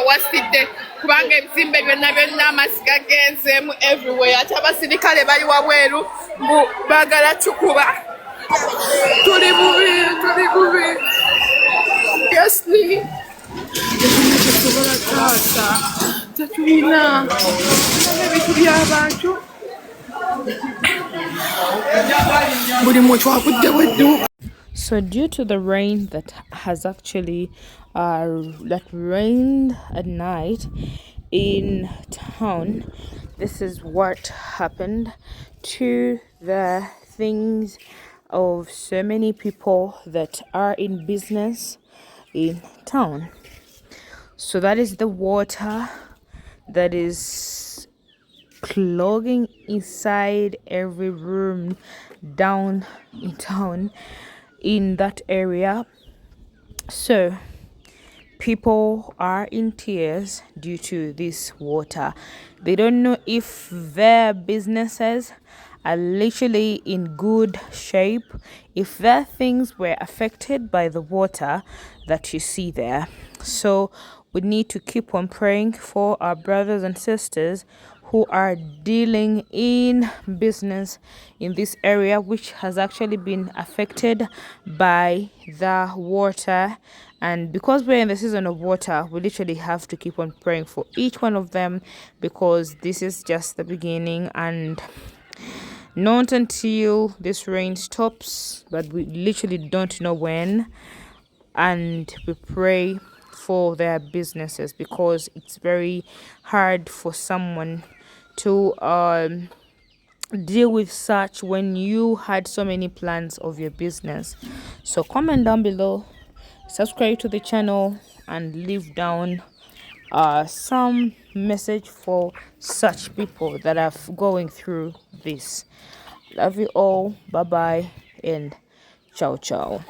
wasidde kubanga ebizimbe byonna amasiga genzemu everywhere ate abasirikale bali wabweru baagala tukuba tuli bubi yesni tetusobola taata tetulina ebintu by'abantu buli muntu aguddewo edduuka. So due to the rain that has actually that rained at night in town, this is what happened to the things of so many people that are in business in town. So that is the water that is clogging inside every room down in town in that area. So people are in tears due to this water. They don't know if their businesses are literally in good shape, if their things were affected by the water that you see there. So we need to keep on praying for our brothers and sisters who are dealing in business in this area, which has actually been affected by the water. And because we're in the season of water, we literally have to keep on praying for each one of them, because this is just the beginning and not until this rain stops, but we literally don't know when. And we pray for their businesses, because it's very hard for someone to deal with such when you had so many plans of your business. So comment down below, subscribe to the channel, and leave down some message for such people that are going through this. Love you all. Bye bye and ciao ciao.